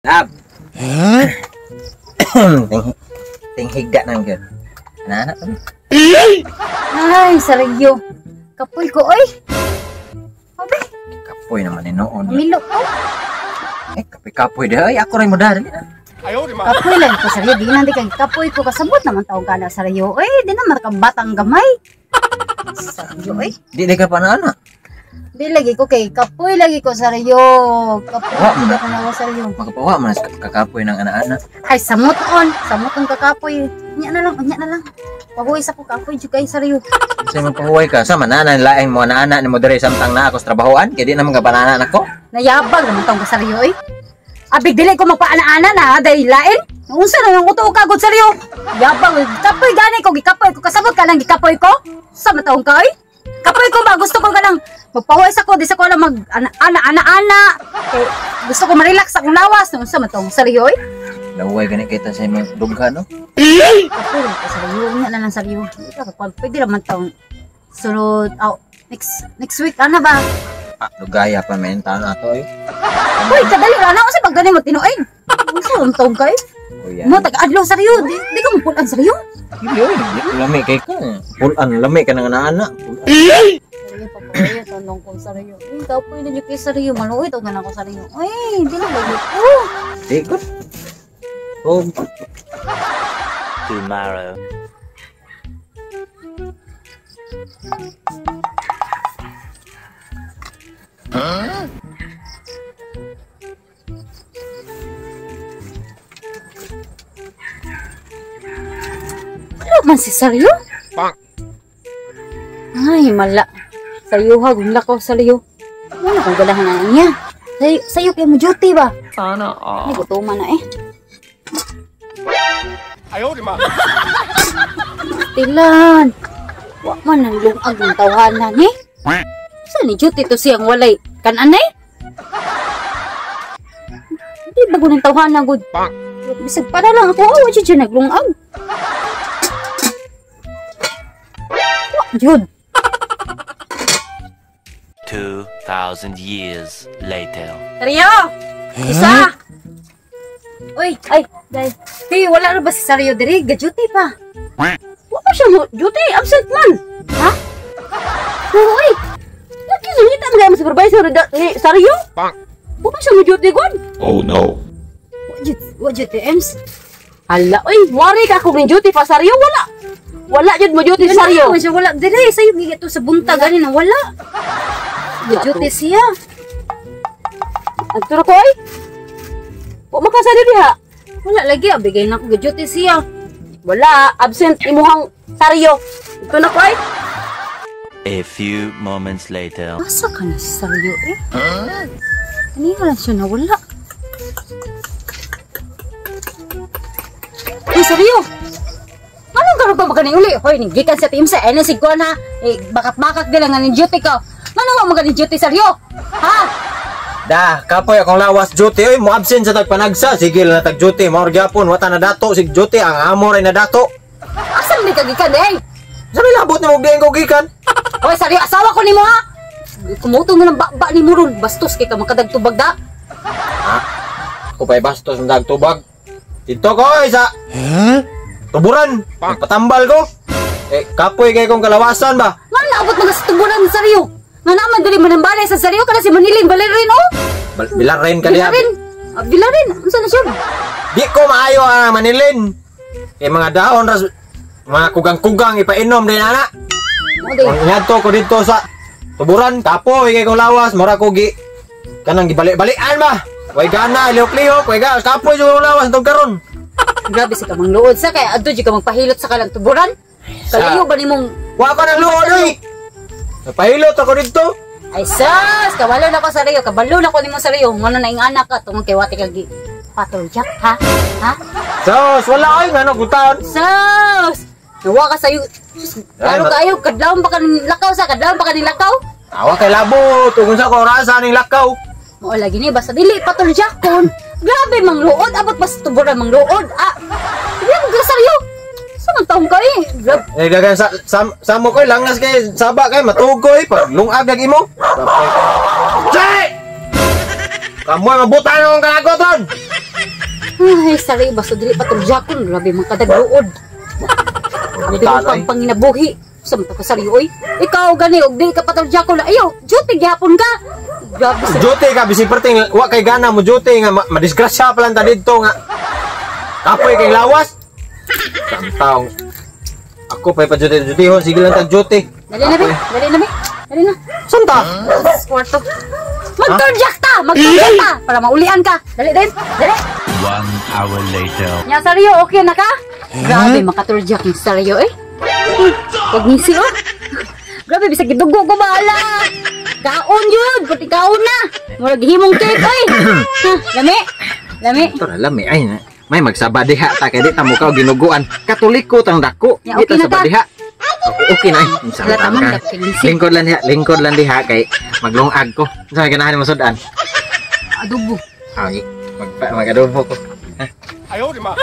Lab. Tinghigda nang gyud. Anak ko. Ay, sarigyo. Kapoy ko, oy. Abi, Kapoy naman ni noon. milok ko. Kapoy dah. Ay, ako rin mo dahil. Kapoy lang ko, sarigyo. Di nanti kay kapoy ko. Kasabot naman taong ka na, sarigyo. Oy, di naman kabatang gamay. Sarigyo, oy. Di ka pa na anak. Di lagi ko kay kapoy lagi ko, sarigyo. Kapoy Wa, ko na ako, sarigyo. Makapawa man sa kakapoy ng anak-anak. Ay, samuton. Samuton ka kapoy. Unya na lang. Pabuhay sa ko kapoy, juga sarigyo. Kasi magpahuway ka. Sa manana laing mo anak ni mo diri samtang na ako sa trabahoan. Kaya di naman ka banana ko. Nayabag naman taong ka, sarigyo, oy. Abig dili ko magpaana-ana na, dahil lain. Unsa na yung uto ka, god saryo? Yabang, kapoy gani ko, gikapoy ko, kasabot ka lang gikapoy ko? Sa mataong ka, oy? Kapoy ko ba, gusto ko ka lang magpahuwis ako, di sa ko lang mag-ana-ana. Eh, gusto ko ma-relax akong lawas, unsa mataong saryo, oy? Laway gani kita sa imong dugha no. Kapoy ko, saryo, unya na lang saryo. Pwede naman taong sunod, next week, ano ba? Lugaya pa menta na to eh. Uy, kadali na ako sa paggaling mo tinuin. Unsa ang taong ka, eh? Kuya. Mo, taga-adlaw saryo, di ka mapulan saryo. Hindi oy, lami kay ka. Pulan lami ka ng anak. Saryo, papayo, tanong ko saryo. Uy, kapoy na dyan kay saryo, maluoy, tawagan ako saryo. Uy, di na lagi ko. Di ko. Oh, Tomorrow. Ano man si saryo? Ay, mala. Saryo ha, gumla ko saryo. Ano kung galahan na niya? Sayo kayo mo duty ba? Sana Ay, gutuman na eh. Tilan. Wa man ang lungag ng tawanan eh. Saan ni duty to siyang walay? Kananay? Di bago ng tawanan good. Bisag para lang ako, awa siya dyan naglungag. Wa, yun. 2,000 years later. Saryo! Isa! Uy, ay, dahil. Hey, wala na ba si Saryo diri? Ga-duty pa. Wala siya mo, duty, absent man. Ha? Oo, uy. Nakisungita mo gaya mo supervisor ni Saryo? Wala siya mo duty, God. Oh no. What duty, Ems? Hala, uy, wari ka kung duty pa, Saryo, wala. Wala jud mo duty, Saryo. Wala, diri, sa'yo, ito sa bunta, ganin na wala. Ga-duty siya. Nagturo ko, ay. Huwag makasali diha. Wala lagi, bigay na ko ga-duty siya. Wala, absent imuhang Saryo. Ito na ko, ay. A few moments later. Asa ka na si Saryo, eh? Kanina lang siya nawala. Ay, Saryo! Anong karoon pa magaling uli? Hoy, gikan sa team sa NSC ko na. Eh, bakat-bakat din lang ng duty ko. Ano mo magaling duty, Saryo? Ha? dah kapoy akong lawas duty oy mo absent sa tagpanagsa. Sige lang na tag duty mao gyapon wata na dato sig duty ang amo ray na dato. Asan ni kagikan, eh? Sabi labot na mo biyen ko gikan. Hoy, Saryo, asawa ko ni mo, ha? Kumutong mo ng baba ni mo ron. Bastos kay ka makadagtubag da. Ha? Ako pa'y bastos ng dagtubag. Dito ko sa tuburan. Patambal ko. Eh, kapoy kay kong kalawasan ba? Nga naabot mga tuburan ni Saryo. Nga naman dali manambalay sa Saryo ka na si Manilin Balerin, oh. Bilarin ka diha. Bilarin. Unsa na siya? Di ko maayo ang manilin. Eh mga daon ras mga kugang-kugang ipainom din ana. Ngadto ko dito sa tuburan kapoy kay kong lawas mura ko gi kanang gibalik-balikan ba. Way gana lihok-lihok, way ga kapoy yung lawas tong karon. Grabe si ka mangluod sa kay adto di ka magpahilot sa kalang tuburan. Kalayo ba nimong wa ko nang luod oy. Napahilot ako dito. ay sus, kabalo na ko sa Rio, kabalo na ko nimo sa Rio. Ngano na ing anak ka tungod kay wati kag patulyak, ha? Ha? Sos, wala oy ngano gutaon. Sus! Nawa ka sayo. Klaro kayo, kadlawon pa ka ng lakaw sa, kadlawon pa ka ng lakaw. Awa kay labo, tungod sa ko rasa ning lakaw. Mao lagi ni basta dili patuljakon. Grabe mangluod, abot pa sa tuburan mangluod. Ah, dili mo gasaryo. Saan taong ka eh? Grabe. Eh gagan sa mo koy langas kay saba kay matugoy pag lungag lagi mo. Jay! Kamu ang mabutan ng kagaton. Ay, sari, basta dili pa itong jakon. Grabe mga kadagluod. Grabe Tanoy. mo pang panginabuhi. Sa mata ko sari, oy. Ikaw, gani, og dili ka pa itong jakon. Ayaw, duty, gihapon ka. Grabe sa... Jote ka bisig perting wa kay gana mo jote nga madisgrasya pa lang ta didto nga. Kapoy kay lawas. Samtaw. Ako pa jote-jotehon sige lang tag jote. Dali na, be. Dali na, be. Dali na. Santa. Kwarto. Mag-turjak ta! Mag-turjak ta! Para maulian ka. Dali, dali. Dali. 1 hour later. Nya, Saryo, okay na ka? Grabe, makaturjak yung Saryo, eh. Huwag ngisi, oh. Grabe, bisa gidugo ko bahala. Kaon yun, pati kaon na. Murag himong cake, oy. Ha, lami. Lami. Tora lami ay na. May magsaba diha ta kay di ta mo ka ginuguan. Katoliko tang dako. Ya, okay Di ta na sabad ta. diha. Okay na. Wala tamang dapat ngisi. Lingkod lang diha kay maglungag ko. Sa may ganahan mo sudan. Adobo. Ay, mag-adobo ko. Ayaw, di ma.